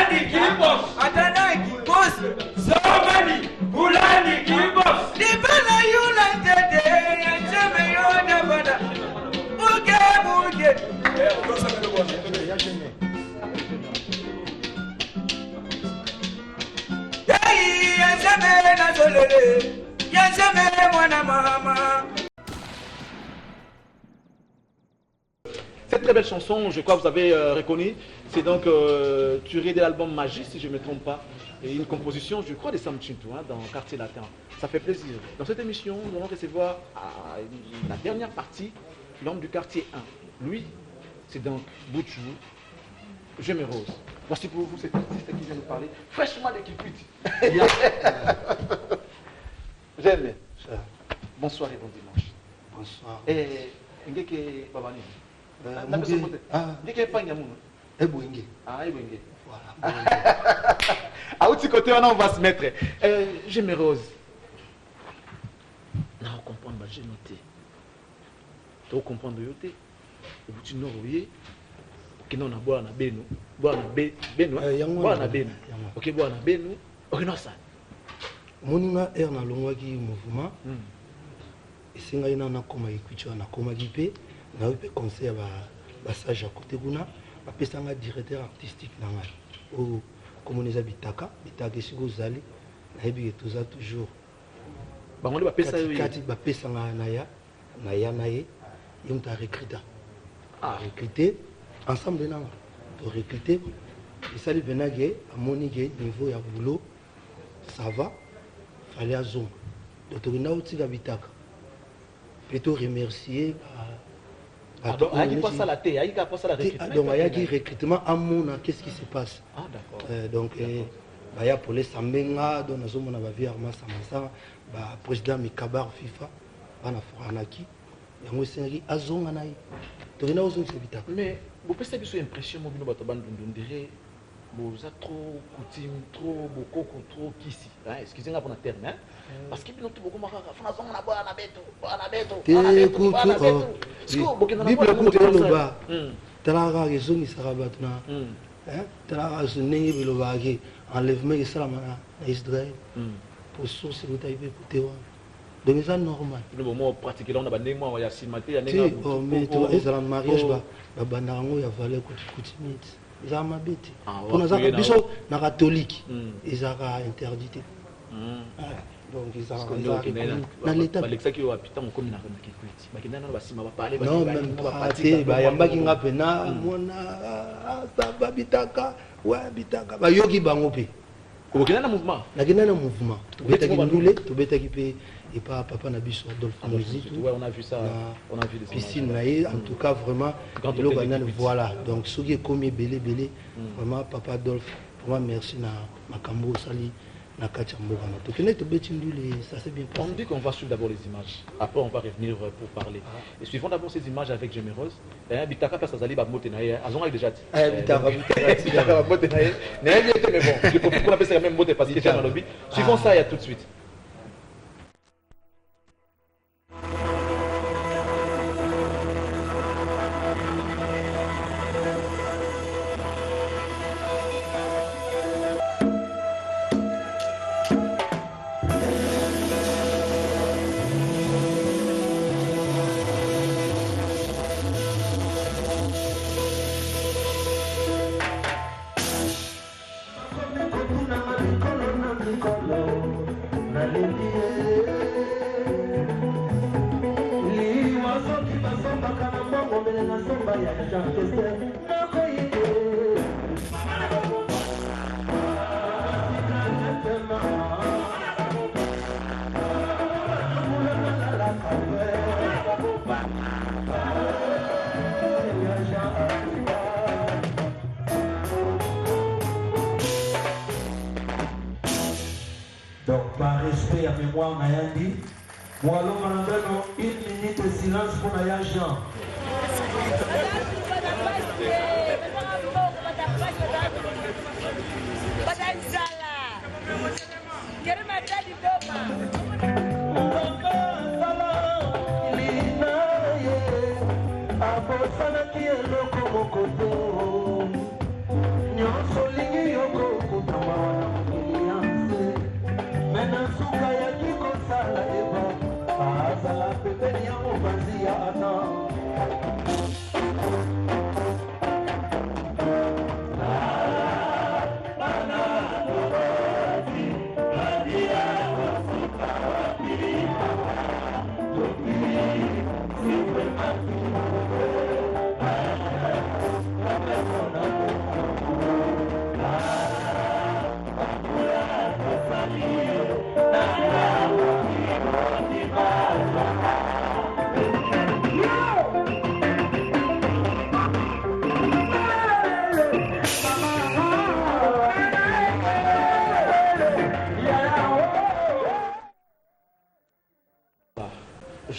Bulani Kibos. Adana Kibos. Somebody. Bulani Kibos. Libana United. Yacheme Yoda Bada. Buge Buge. Hey, Yacheme Nazolele. Yacheme Mwana Mama. Cette très belle chanson, je crois que vous avez reconnu, c'est donc tiré de l'album Magie, si je ne me trompe pas, et une composition, je crois, de Sam Chintou, hein, dans Quartier Latin. Ça fait plaisir. Dans cette émission, nous allons recevoir la dernière partie, l'homme du quartier 1. Lui, c'est donc Bouchou, Je me rose. Voici pour vous cet artiste qui vient nous parler fraîchement de Kikwiti. J'aime. Bonsoir et bon dimanche. Bonsoir. Et Ngeke Babani. Voilà. À l'autre côté, on va se mettre. Je me rose. Non, comprendre, j'ai noté. Tu comprends de yoté. Au bout du nord, oui. Ok, non, on a boire na beno. Boire na beno. Boire na beno. Ok, boire na beno. Ok, non, ça. Moninga er na longwa ki mouvement. Esinga ina na koma ikuchwa na koma gipe. Na eu conseil à sage à côté guna apesa nga directeur artistique na nga o comme les habitaka bitaka siko zali na ebi toza toujours bango ba pesa yo kati ba pesa nga na ya na ye yom ta recruter recruter ensemble na nga to recruter et ça lui venage à monique niveau ya boulot ça va fallait à zone donc on a aussi habitaka plutôt remercier donc, il y a pas ça la thé, il y a pas ça la recrutement. Donc, il y a un recrutement à mon qu'est-ce qui se passe? Ah, d'accord. Donc, il y a pour les Samenga, donc, nous avons vu Arma Samasa, le président Mikabar FIFA, Bana Foranaki, il y a aussi un Azonganaï. Donc, il y a aussi un mais, vous pouvez avoir une impression, vous avez vous êtes trop coutume, trop beaucoup, trop qu'ici. Excusez-moi pour le terme, hein? Parce que nous beaucoup marre, François on a boire na beto, Bible écoute le bas. Tala raison ni sarabatna. Hein? Tala raison ni bilobagi. Enlèvement et salamana Israël. Pour source vous avez écouté. Donc c'est normal. Le moment pratiqué là on a bandé moi il y a simaté il y a néga. Oh mais toi ils ont mariage ba banango ya valeur coutume. Ils ont mabete. Pour nous avoir biso na catholique. Ils ont interdit. Donc ils ont l'état. Non même pas. Bayambaki nga pena mona saba bitaka wa bitaka bayoki bango pe. Ko kina na mouvement. Na kina na mouvement. Tobetaki ndule, tobetaki pe et pas papa na biso Adolphe Musique. Ouais, on a vu ça. On a vu des piscine naïe en tout cas vraiment voilà. Donc ce qui est comme belé vraiment papa Adolphe vraiment merci na makambo sali. Ça c'est bien passé. On dit qu'on va suivre d'abord les images. Après on va revenir pour parler. Et suivons d'abord ces images avec Géméreuse. Bitaka Kasazali Bamotenaye. Azon a déjà dit. Bitaka Bamotenaye. Mais bon, je peux qu'on appelle ça même mot parce que c'est dans le lobby. Suivons ça et à tout de suite. Donc, par respect à mémoire, Nayandi, nous allons maintenant une minute de silence pour Naya Jean. Nyonso lingi yoko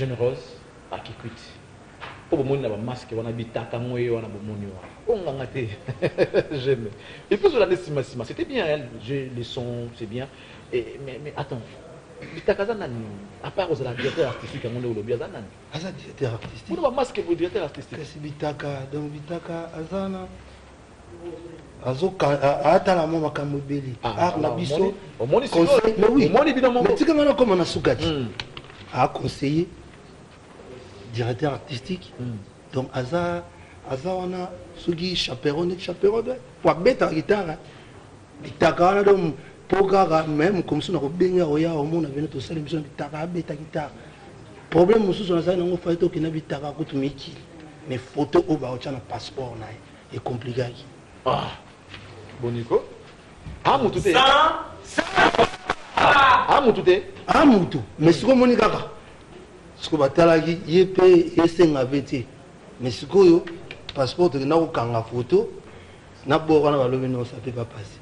généreuse à Kikwiti. Au moment où on a un masque, on a bitaka moyo, on a un on a j'aime. Et puis sur la décimation, c'était bien, j'ai les sons, c'est bien. Mais attends, bitaka zanani, à part aux directeurs artistiques, on est au lobby zanani. Asa directeur artistique. On a un masque pour directeur artistique. C'est bitaka, donc bitaka azana. Atala mama kamobeli. Ah la biso. Conseil, mais oui. Mais tu sais comment on a soukati. A conseiller directeur artistique. Donc Aza on a sugi chaperon pour bête en guitare. Bitaka donc pogara même comme si on a benga oya au monde avait notre salle émission bitaka bête guitare. Problème mususu na ça on fait to kina bitaka ko tumiki. Mais photo au ba na passeport na est compliqué. Ah. Boniko. Amutu te. Amutu te. Amutu. Mais ce que Monika ka. Ce que batalaki yepe esenga vete. Mais ce que passeport na ko kanga photo na bora na balobi non ça peut pas passer.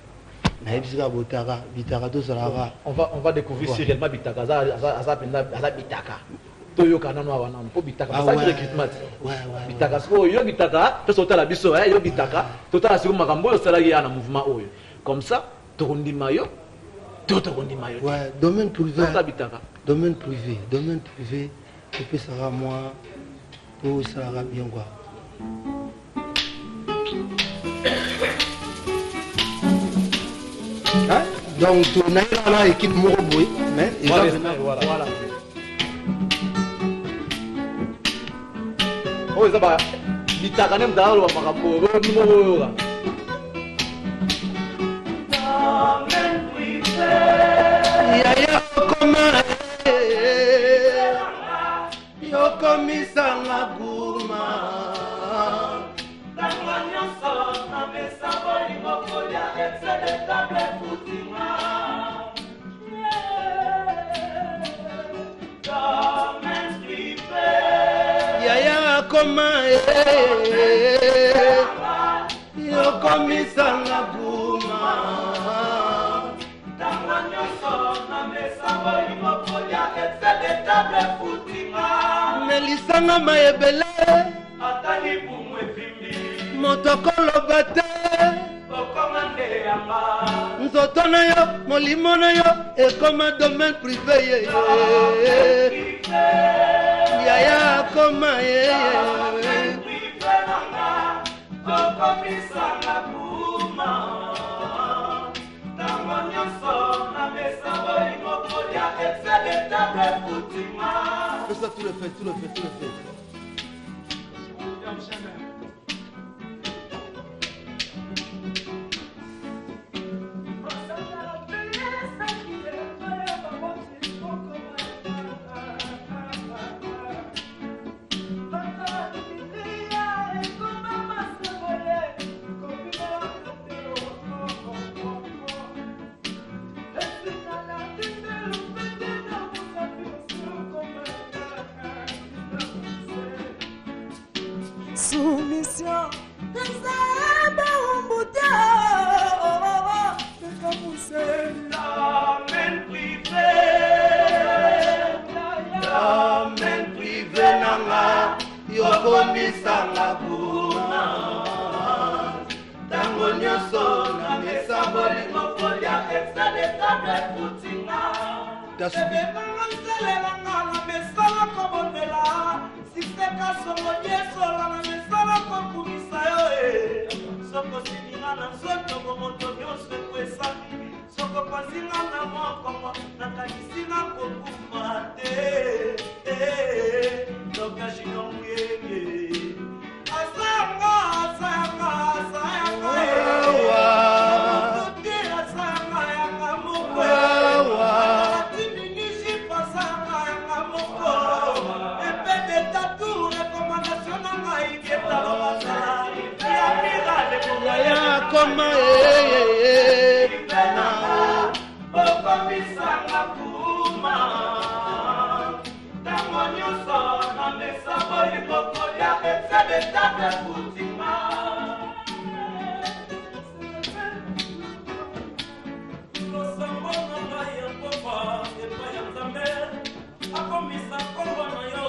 Na ebisika botaka bitaka to salaka. On va découvrir si réellement bitaka za bitaka. Toyoka nano wana po bitaka ça c'est recrutement. Ouais. Bitaka so yo bitaka to sota la biso yo bitaka totala siko makambo yo salaki ya na mouvement oyo. Comme ça tokondi mayo tokondi mayo. Ouais, domaine privé. Ça bitaka. Domaine privé et puis ça va moi pour ça va bien quoi. Hein? Donc tu n'as pas là équipe Moroboy mais voilà. Oh, ça va. Bitaka nem dalo makambo numo yo. Yaya koma yo komisa ngaguma Tanganyo so na mesa boli mokolia excellent table futima. Yaya koma yo komisa ngaguma Tanganyo so na mesa boli mokolia excellent table futima. Melisanga mayebele Atali bumwe vimbi motokolo bate okomande yamba nzoto na yo molimo na yo ekoma domaine privé yaya koma okomisanga kuma tango nyonso na mesa bolingo kolia excellentable futima. Fais ça, tout le fait. Soumission, Kazaba Umbuta, domaine privé nanga yokomisanga kuna tango nyonso na mesa bolingo kolia excellentable futima. Ebekanga nzelelanga na mesala kobondela siseka songo yesola na mesala kokumisa yo soko sininga na nzoto bomoto nyonso ekwesami soko pasinga na mokongo nakanisinga kokuma te toka jino muyenge asayanga yanga moko koma okomisanga kuma tango nyonso na mesa bolingo kolia excellentable futima. Losambo na ngai ya papa epai ya nzambe akomisa kombo na yo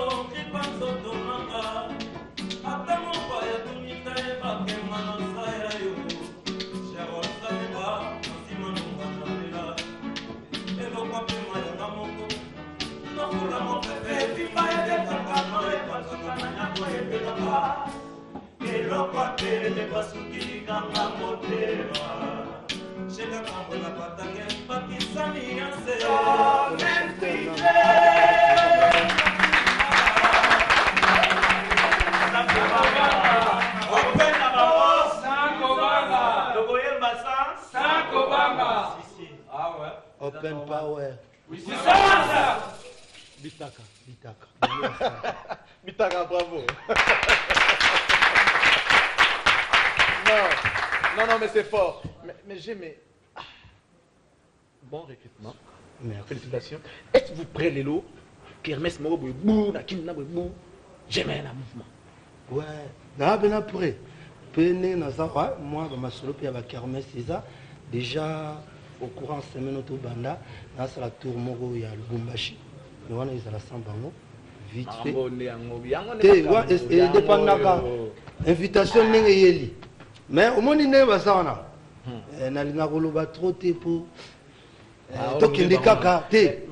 Sans Kobanga. Ah ouais. Open Power. Oui, c'est ça. Bitaka. Bitaka, bravo. Non, mais c'est fort. Mais j'aime. Bon recrutement. Merci. Félicitations. Êtes-vous prêt, Lélo? Kermesse Morobo, Nakina Bobo. J'aime un mouvement. Ouais. Non, prêt. Moi, ma solo puis avec Kermesse, c'est ça. Déjà, au courant semaine au Banda, dans la tour Moro, il y a le Bumbashi. Mais on est à la Sambango. Vite fait. Et dépendant invitation n'est yeli. Mais au moins il n'est pas ça. Na linga koloba trop te pour tokende kaka te.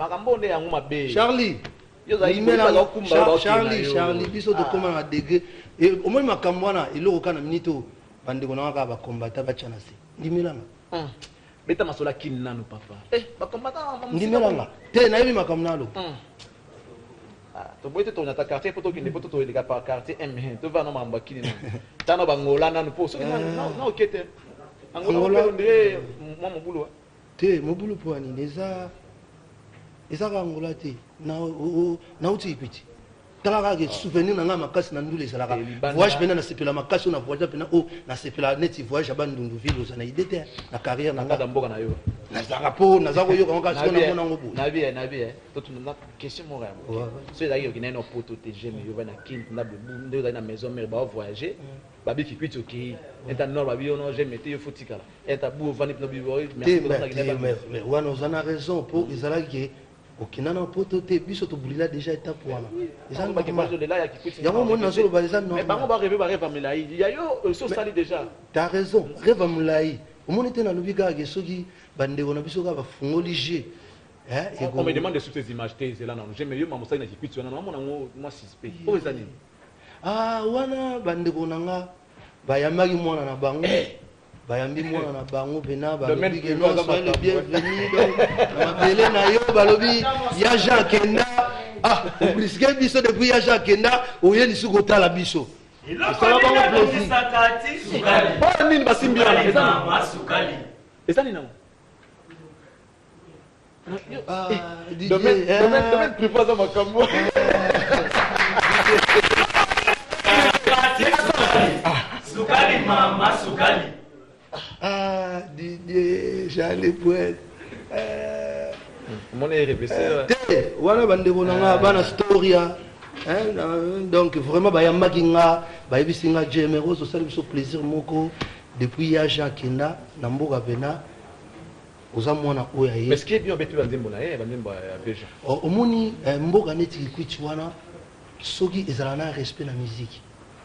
Charlie. Charlie biso de comment à degré et au moins makambo na iloko kana minito bande kona ka ba combattre ba chanasi. Ndimelanga. Beta masola kinna no papa. Ba combattre ndimelanga. Te na yebi makambo nalo. To boite to nyata quartier poto kinde poto to elika par quartier to va no mamba kinina. Tano bangola nanu po so na okete. Angola ndé moi mon boulot. Te mon boulot pour ani eza ka angola te na uti ipiti. Tala ka souvenir na nga makasi na ndule sala ka. Voyage bena na sepela makasi na voyage bena na sepela neti voyage bandundu ville za na idete na carrière na nga mboka na yo. Na zaka po na zako yo ka siko na mona ngobu. Na bien to tu na question mo ra. So eza yo kineno poto te j'aime yo na kin na bunde na maison mère ba voyager. Babi qui quitte OK. Et en nord babi on j'aime mettre yo fotikala. Et ta bou vani na biboy merci. Mais wana ozana raison pour izala ki okinana poto te biso to bulila déjà étape wana. Ezana ba kimazo de là ya kikuti. Yango mona solo ba ezana non. Mais bango ba rêver ba rêve amelaï. Ya yo so sali déjà. T'as raison. Rêve amelaï. Au monde était na lobiga ke soki bande ona biso ka ba fungoli je. On me demande de toutes ces images c'est là non. J'aime mieux maman ça na kikuti wana mona moi suspect. O ezani. Wana bande konanga bayamaki mwana na bango. Bayambi mwana na bango pena ba lobi ke non soyez le bienvenu donc mabele na yo balobi ya Jean Kenda obliske biso depuis ya Jean Kenda oyeli suko tala biso sala bango plaisir sakati sukali ba nini basimbi wana sukali ezani nango domaine prépose makambo sukali mama sukali Didier, j'allais poète. Mon RBC. Voilà, bande konanga bana storia. Donc vraiment ba yamakinga, ba yebisinga Jemero so sali biso plaisir moko depuis ya Jacques-Kenda na mboka pena. Oza mwana oya ye. Mais ce qui est bien betu bandembo na ye, bandembo ya beja. Omoni mboka neti kwiti wana soki ezala na respect na musique.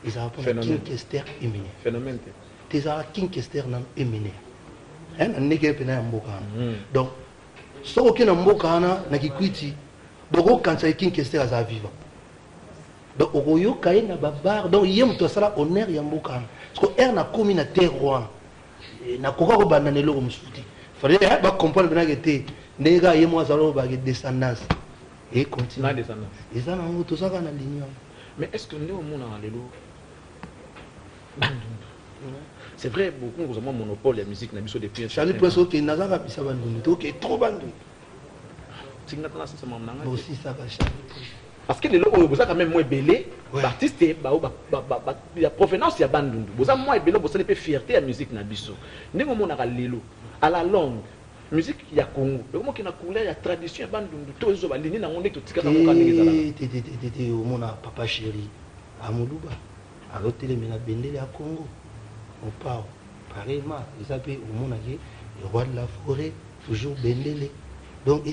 Ezala pas Kester Emine. Phénomène. Tezala King Kester na Emine. Na neke pena ya mboka. Donc soki na mboka na kikwiti doko kansa King Kester aza vivant. Donc okoyo kaye na babar donc yem to sala honneur ya mboka. Parce que na komi na terroir. Na koka ko banda nelo musuti. Fallait ba comprendre na gete ndega yemo azalo ba descendance et continue. Na descendance. Eza na ngo to saka na ligne. Mais est-ce que nous on a lelo c'est vrai, beaucoup nous avons un monopole de la musique, nous depuis un Charlie Presso qui n'a pas pu savoir nous, qui est trop bandou. Aussi ça va Charlie. Parce que les gens vous avez quand même moins belé, l'artiste il y a provenance il y a bandou. Vous avez moins belé, vous avez pas fierté à la musique na biso. Nous on a lelo à la longue. Musique il y a Congo. Le moment qu'il y a couleur, il y a tradition bandou. Tous les autres lignes na on est tout tika na moka ngezala. Tété au mon papa chéri à Moluba. À l'hôtel mena bendele à Congo. On parle pareillement, ils appellent au monde le roi de la forêt, toujours Bendele. Donc,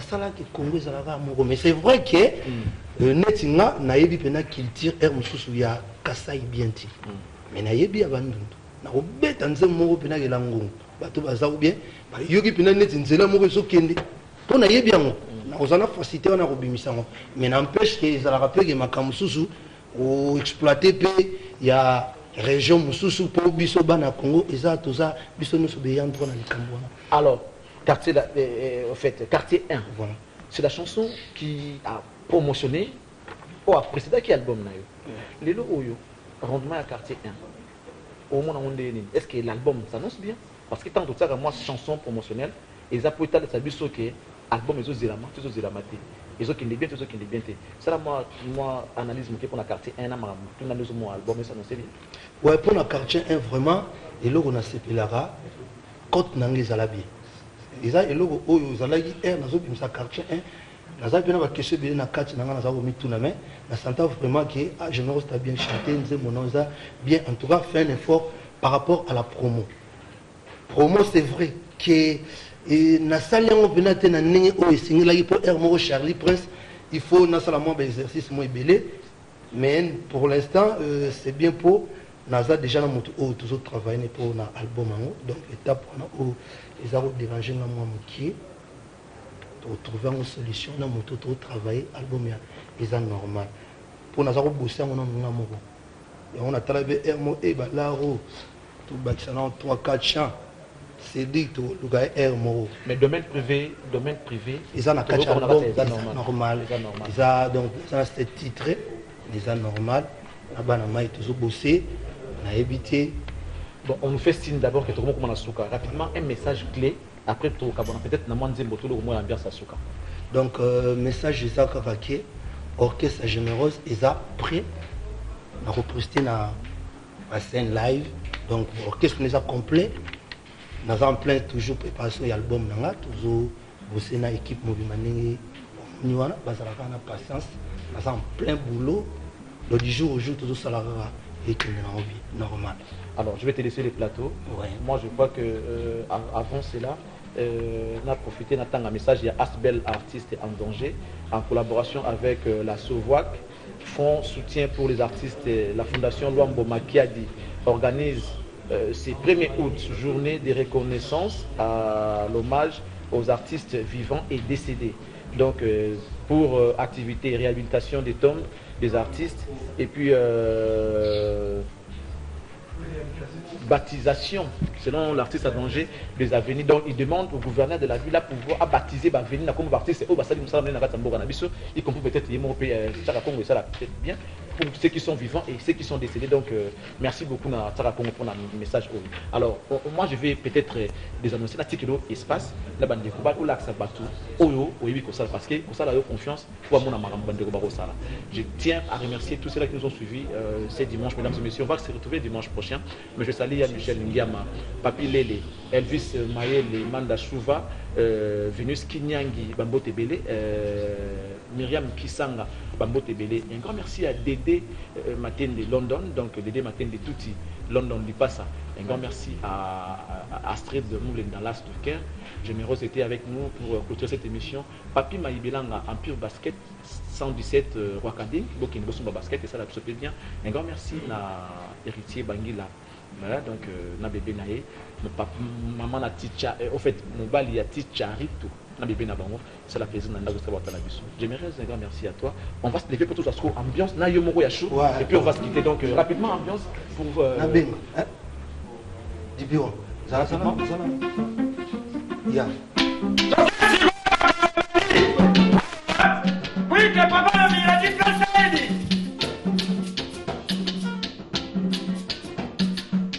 ça là que Congo est à mais c'est vrai que Netinga n'a pas de culture, il y a Kassai Bienti. Mais n'a pas abandonné. N'a pas de mot pour la langue. Bateau baza ou bien, il y a des Netinzela Moroso Kende. Pour n'a pas bien, on a facilité, on a rebimissé. Mais n'empêche que les Arabes qui m'ont ou exploité, il y a région mususu pour biso bana Congo eza toza biso nous obéissant pour na likambo. Alors quartier au fait quartier 1 voilà c'est la chanson qui a promotionné ou a précédé qui album na yo lelo oyo rendement à quartier 1 au moins est-ce que l'album s'annonce bien? Parce que tant que ça, moi, chanson promotionnelle, ils ont pu être que l'album est aux éléments, tous aux éléments. Ils ont qui bien, tous qui bien. Ça, moi, analyse pour la quartier 1 an, tout le album est annoncé bien. Ouais, pour la quartier 1, vraiment, et là, on a séparé, quand on a les alabis. Et là, on a les air, on a quartier 1. Naza bien va question bien na kati na naza omi tout na mais na senta vraiment que Généreux a bien chanté nze monoza bien en tout cas fait un effort par rapport à la promo. Promo c'est vrai que na salle on venait te na ningi o singila pour Hermo Charlie Prince il faut na sala mo exercice mo belé mais pour l'instant c'est bien pour naza déjà na moto o toujours travailler pour na album donc étape on a ils ont dérangé na moi qui pour trouver une solution, on a travaillé, l'album est normal. Pour nous avoir bossé, on a travaillé Hermo et Balaro, tout bâtiment 3-4 chants. C'est dit que le gars est Hermo. Mais domaine privé, ils ont 4 albums, c'est normal. Ils ont donc c'est titré, ils ont normal. Là-bas, on a toujours bossé, on a évité. Bon, on nous fait signe d'abord que tout le monde commence à souka. Rapidement, un message clé. Après, peut-être que nous l'ambiance à souka. Donc, message de ça, orchestre Généreuse, ils sont prêts à représenter la scène live. Donc, l'orchestre est complet. Nous avons plein toujours préparation de l'album, toujours bosser dans l'équipe Mobimané. Nous avons patience, nous avons plein boulot. Le du jour au jour, toujours salarié et normal. Alors, je vais te laisser les plateaux. Ouais. Moi, je crois que avant cela, on a profité d'un message. Il y a Asbel Artistes en danger, en collaboration avec la Sauvoac, Fonds soutien pour les artistes. La Fondation Luambo Makiadi organise ce 1er août, journée de reconnaissance à l'hommage aux artistes vivants et décédés. Donc, pour activité et réhabilitation des tombes des artistes, et puis baptisation, selon l'artiste à danger, des avenirs. Donc, il demande au gouverneur de la ville à pouvoir baptiser l'avenir comme artiste. Y compris peut-être peut-être bien pour ceux qui sont vivants et ceux qui sont décédés. Donc, merci beaucoup pour le message. Alors, moi, je vais peut-être désannoncer la petite espace, la bande de combat, ou l'axe à Batou, parce que ça a eu confiance pour mon bande de combat. Je tiens à remercier tous ceux qui nous ont suivis ce dimanche, mesdames et messieurs. On va se retrouver dimanche prochain. Mais je salue Michel Ndiama, Papi Lele, Elvis Maëlle, Manda Chouva, Venus Kinyangi, Bambo Tebele, Myriam Kisanga, Bambo Tebele. Un grand merci à Dédé Matin de London, donc Dédé Matin de Touti, London Lipassa. Un grand merci à Astrid de Moulin dans l'As du Caire. Généreuse était avec nous pour clôturer cette émission. Papi Maïbelanga, Empire Basket 117 Rwakadé, Bokin Bosumba Basket, et ça l'a fait bien. Un grand merci à Héritier Bangila. Voilà, donc, na bébé naé, maman na ticha, au fait, mon bali a ticha rito, na bébé na bango, c'est la plaisir d'en avoir la mission. J'aimerais un grand merci à toi. On va se lever pour tout ça, ambiance, na yomoro yachou, et puis on va se quitter. Donc, rapidement, ambiance pour. Na bing, Dibio, ça va, ya. Oui, que papa a dit que ça dit.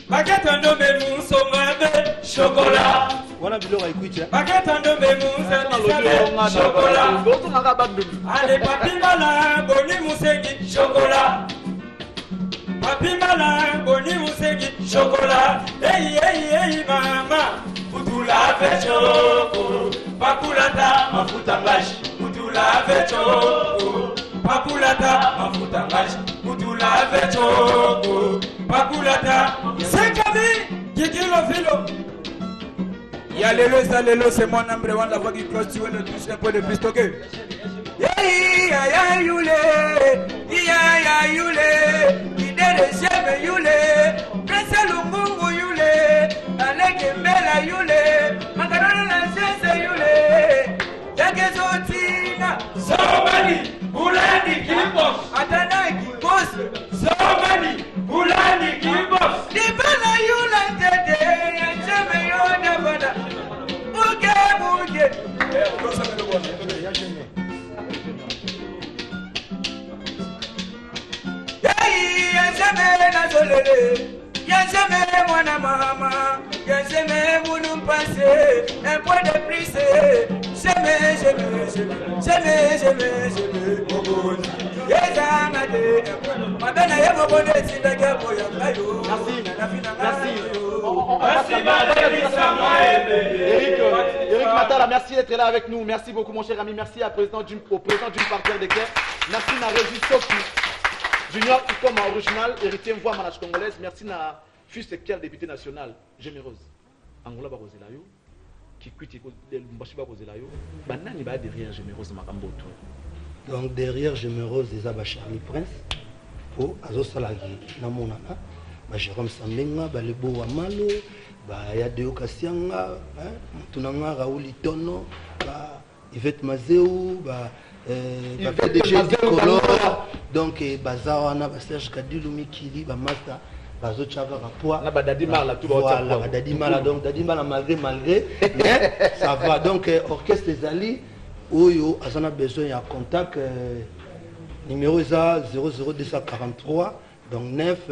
Baguette en nommé mon sommet chocolat. Voilà, Bilo a écouté. Baguette en nommé mon chocolat. Allez, papi malin, boni mousségi, chocolat. Papi malin, boni mousségi, chocolat. Hey, hey, hey, maman. Kutula vecho, pakulata, mafutangashi. Kutula vecho, pakulata, mafutangashi. Kutula vecho, pakulata. C'est Camille qui dit le filo. Yalelo, c'est mon number one, la voix qui close, tu veux le toucher un peu de plus stocké. Ya yule, ya yule, idere shebe yule, presse lungungu yule, aleke mbela yule, makarona na sese yule, yake zotina, somebody, bulani kibos, atana kibos, somebody, bulani kibos, dibana yule tete, yancheme yona bana, buge. Yancheme na zolele, yancheme j'ai un point de plus. J'aime, Eric Matala, merci d'être là avec nous. Merci beaucoup mon cher ami. Merci au président d'une parterre de guerre. Merci à Régis Sophie. Junior comme original, héritier voix manage congolaise. Merci à fils de quel député national, Géméreuse. Angola Baroselayo, qui quitte Mbashi Baroselayo. Banani ba derrière Géméreuse Makambo. Donc derrière Géméreuse des Abachami Prince, pour Azosalagi, Namonana, Jérôme Samenga, Balebo Wamalo, Yadeo Kassianga, Tunanga Raouli Tono, Yvette Mazéou, PDG Dicolore, donc Bazawana, Serge Kadilou Mikili, Master, Bazo Chava Rapois. Voilà, Dadimala, donc Dadimala malgré, mais ça va. Donc, Orchestre des Ali, Oyo, on a besoin d'un contact, numéro 00243, donc 9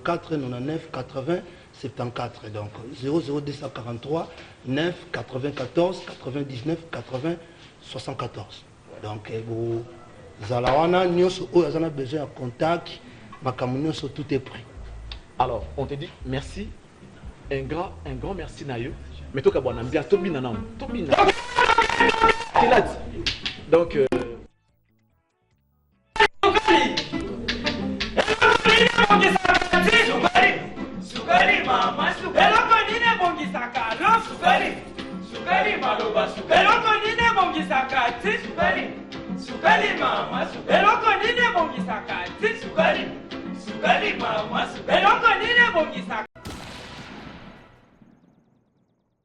94 99 80 74. Donc 00243 9 94 99 80 74. Donc, vous avez besoin d'un contact, tout est prêt. Alors, on te dit merci, un grand merci Nayo. Mais toi, tu as bien Tobina. Donc, Sukali mama, sukali